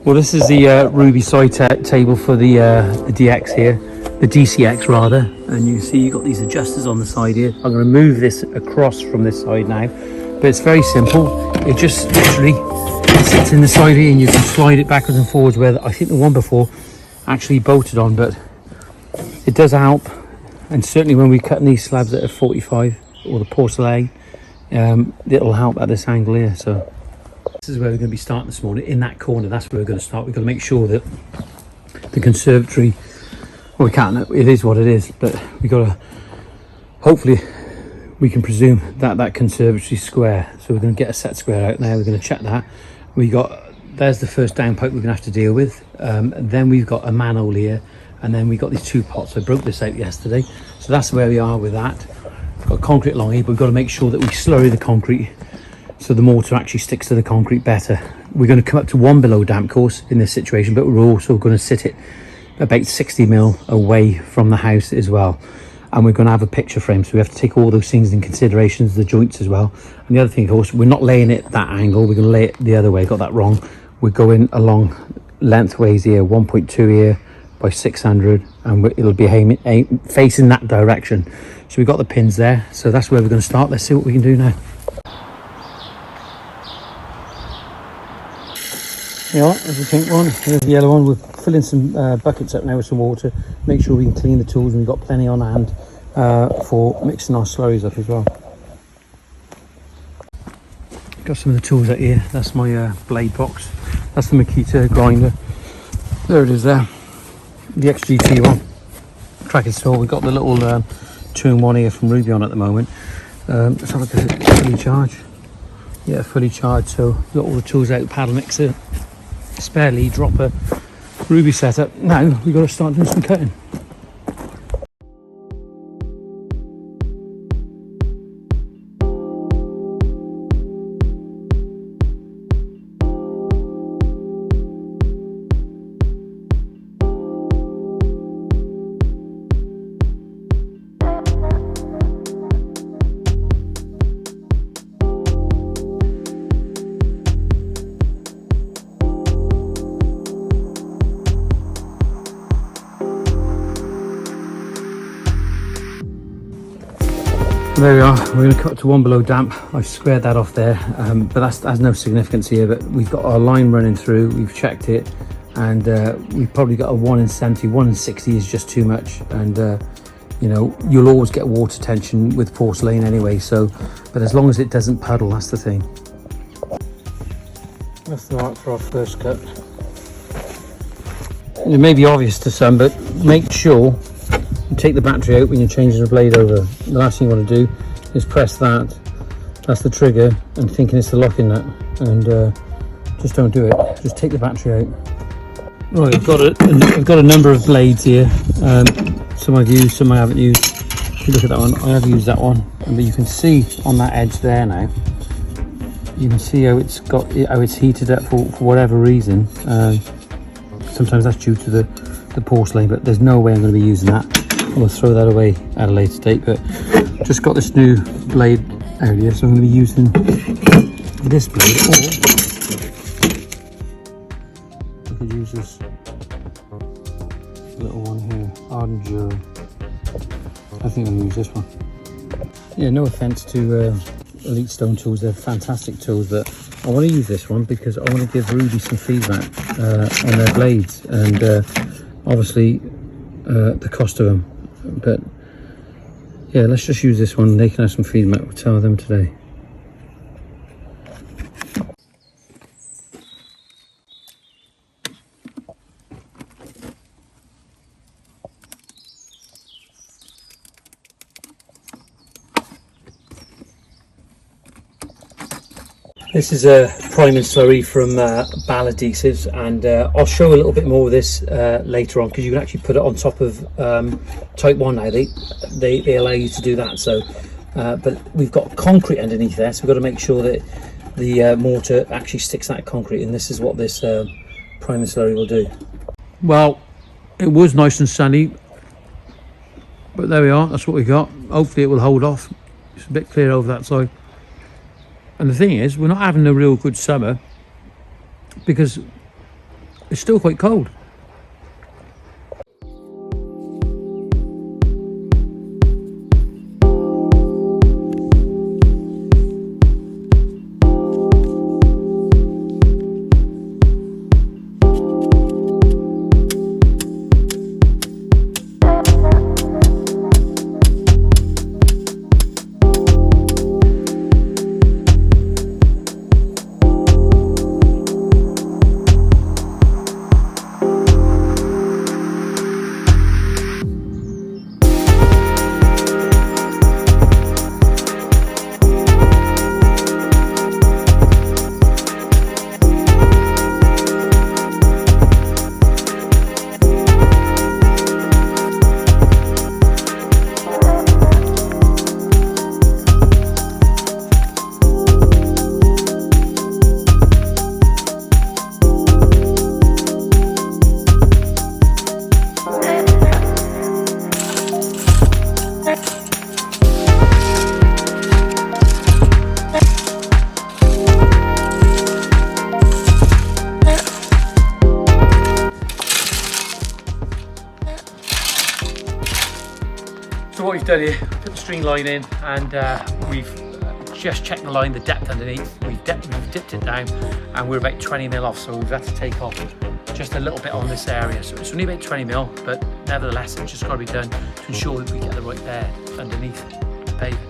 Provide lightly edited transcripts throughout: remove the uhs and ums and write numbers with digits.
Well, this is the Ruby side table for the DX here, the DCX rather, and you can see you've got these adjusters on the side here. I'm going to move this across from this side now, but it's very simple. It just literally sits in the side here and you can slide it backwards and forwards, where I think the one before actually bolted on, but it does help. And certainly when we cut these slabs at a 45 or the porcelain, it'll help at this angle here. So this is where we're going to be starting this morning, in that corner. That's where we're going to start. We've got to make sure that the conservatory, well, we can't, it is what it is, but we've got to, hopefully we can presume that that conservatory square. So we're going to get a set square out now. We're going to check that. There's the first downpipe we're going to have to deal with. Then we've got a manhole here, and then we've got these two pots. I broke this out yesterday, so that's where we are with that. We've got concrete along here, but we've got to make sure that we slurry the concrete so the mortar actually sticks to the concrete better. We're going to come up to 1 below damp course in this situation, but we're also going to sit it about 60 mil away from the house as well. And we're going to have a picture frame, so we have to take all those things in consideration, the joints as well. And the other thing, of course, we're not laying it that angle, we're going to lay it the other way. Got that wrong. We're going along lengthways here, 1.2 here by 600, and it'll be facing that direction. So we've got the pins there, so that's where we're going to start. Let's see what we can do now. Yeah, there's the pink one, there's the yellow one. We're filling some buckets up now with some water, make sure we can clean the tools, and we've got plenty on hand for mixing our slurries up as well. Got some of the tools out here. That's my blade box, that's the Makita grinder, there it is there, the XGT one, tracker saw. We've got the little 2-in-1 here from Ruby on at the moment. Let's have a look at it. Fully charged, yeah, fully charged. So we've got all the tools out, paddle mixer, spare lead dropper, Ruby setup. Now we've got to start doing some cutting. There we are, we're going to cut to 1 below damp. I've squared that off there, but that has no significance here. But we've got our line running through, we've checked it, and we've probably got a 1 in 70, 1 in 60 is just too much. And you know, you'll always get water tension with porcelain anyway, so, but as long as it doesn't puddle, that's the thing. That's the mark for our first cut. It may be obvious to some, but make sure you take the battery out when you're changing the blade over. The last thing you want to do is press that. That's the trigger, and thinking it's the locking nut, and just don't do it. Just take the battery out. Right, I've got a number of blades here. Some I've used, some I haven't used. If you look at that one, I have used that one, but you can see on that edge there now. You can see how it's heated up for whatever reason. Sometimes that's due to the porcelain, but there's no way I'm going to be using that. We'll throw that away at a later date. But just got this new blade out here, so I'm going to be using this blade, or I could use this little one here, Ardenduro. I think I'll use this one. Yeah, no offense to Elite Stone tools, they're fantastic tools, but I want to use this one because I want to give Ruby some feedback on their blades, and obviously the cost of them. But yeah, let's just use this one. They can have some feedback. We'll tell them today. This is a priming slurry from Ball Adhesives, and I'll show a little bit more of this later on, because you can actually put it on top of Type 1 now. They allow you to do that. So, but we've got concrete underneath there, so we've got to make sure that the mortar actually sticks that concrete, and this is what this priming slurry will do. Well, it was nice and sunny, but there we are, that's what we got. Hopefully it will hold off. It's a bit clear over that side. And the thing is, we're not having a real good summer, because it's still quite cold. So what we've done here, put the string line in, and we've just checked the line, the depth underneath. We've dipped it down, and we're about 20 mil off, so we've had to take off just a little bit on this area. So it's only about 20 mil, but nevertheless, it's just got to be done to ensure that we get the right there underneath the pavement.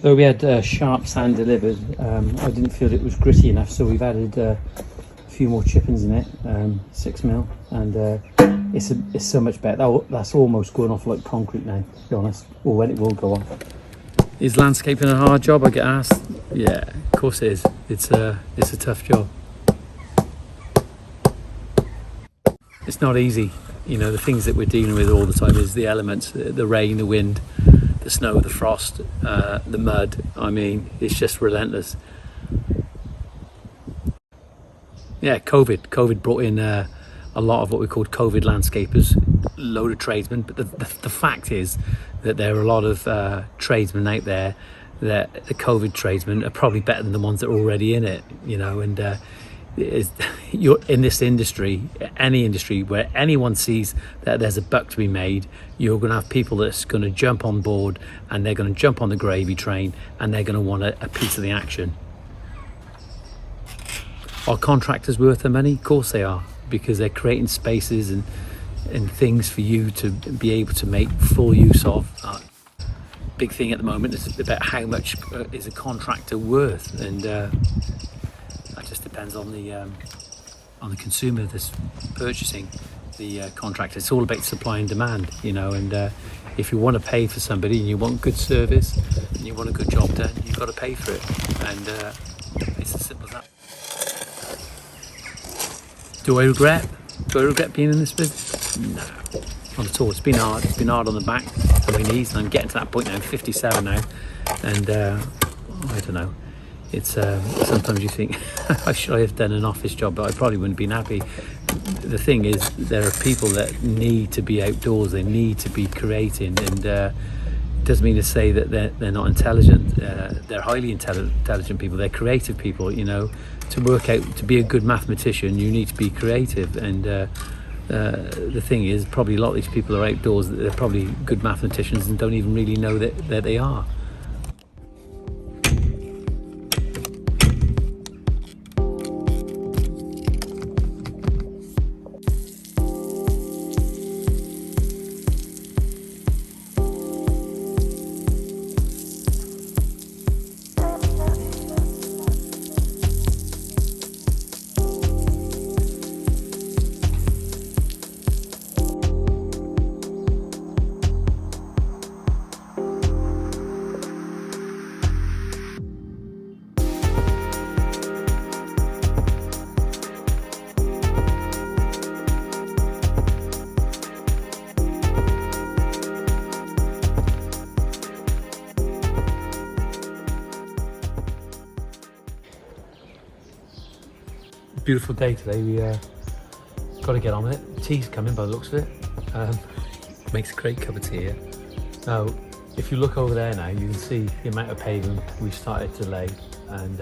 Though we had sharp sand delivered, I didn't feel it was gritty enough, so we've added a few more chip-ins in it, 6 mil, and it's so much better. That's almost going off like concrete now, to be honest, or when it will go off. Is landscaping a hard job, I get asked? Yeah, of course it is. It's a tough job. It's not easy. You know, the things that we're dealing with all the time is the elements, the rain, the wind, the snow, the frost, the mud. I mean, it's just relentless. Yeah, COVID brought in a lot of what we called COVID landscapers, a load of tradesmen, but the fact is that there are a lot of tradesmen out there that the COVID tradesmen are probably better than the ones that are already in it, you know, and you're in this industry, any industry where anyone sees that there's a buck to be made, you're going to have people that's going to jump on board, and they're going to jump on the gravy train, and they're going to want a piece of the action. Are contractors worth the money? Of course they are, because they're creating spaces and things for you to be able to make full use of. Big thing at the moment is about how much is a contractor worth, and that just depends on the consumer that's purchasing the contractor. It's all about supply and demand, you know, and if you want to pay for somebody and you want good service and you want a good job done, you've got to pay for it, and it's as simple as that. Do I regret being in this business? No, not at all. It's been hard. It's been hard on the back, on my knees, and I'm getting to that point now. I'm 57 now, and I don't know. It's sometimes you think I should have done an office job, but I probably wouldn't have been happy. The thing is, there are people that need to be outdoors. They need to be creating, and it doesn't mean to say that they're not intelligent. They're highly intelligent people. They're creative people. You know, to work out, to be a good mathematician, you need to be creative. And the thing is, probably a lot of these people are outdoors. They're probably good mathematicians and don't even really know that they are. Beautiful day today. We got to get on with it. Tea's coming by the looks of it. Makes a great cup of tea here. Now, if you look over there now, you can see the amount of pavement we've started to lay, and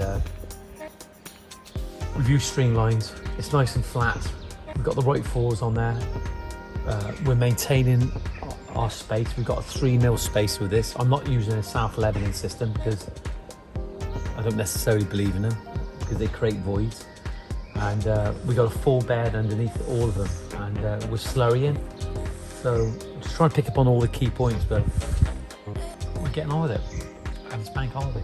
we've used streamlines. It's nice and flat. We've got the right floors on there. We're maintaining our space. We've got a 3 mil space with this. I'm not using a self-leveling system because I don't necessarily believe in them, because they create voids. And we got a full bed underneath all of them, and we're slurrying. So just trying to pick up on all the key points, but we're getting on with it. And it's bank holiday.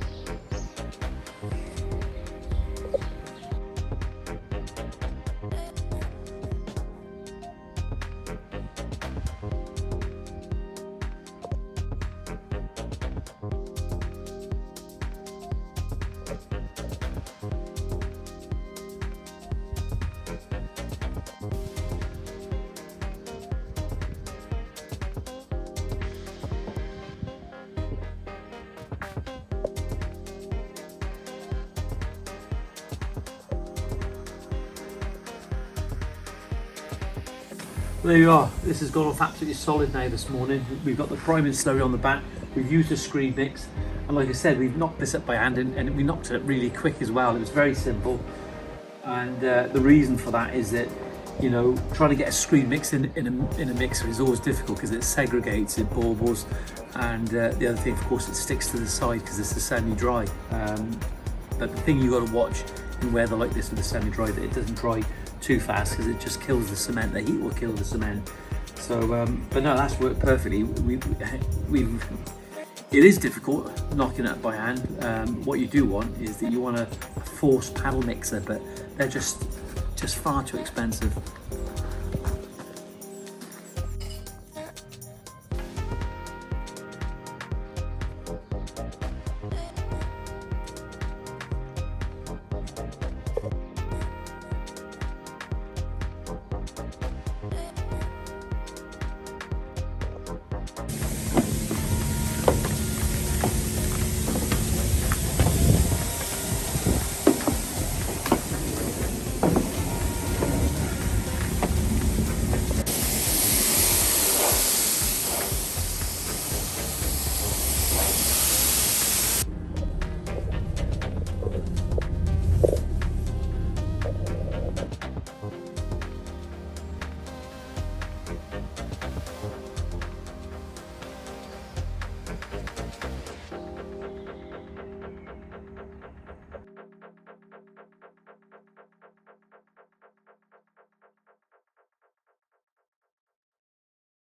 There you are. This has gone off absolutely solid now this morning. We've got the priming slurry on the back. We've used a screed mix, and like I said, we've knocked this up by hand, and we knocked it up really quick as well. It was very simple, and the reason for that is that, you know, trying to get a screed mix in a mixer is always difficult because it segregates, it baubles, and the other thing, of course, it sticks to the side because it's a semi-dry. But the thing you got to watch in weather like this with a semi-dry, that it doesn't dry too fast, because it just kills the cement. The heat will kill the cement. So but no, that's worked perfectly. It is difficult knocking it up by hand. What you do want is that you want a forced paddle mixer, but they're just far too expensive.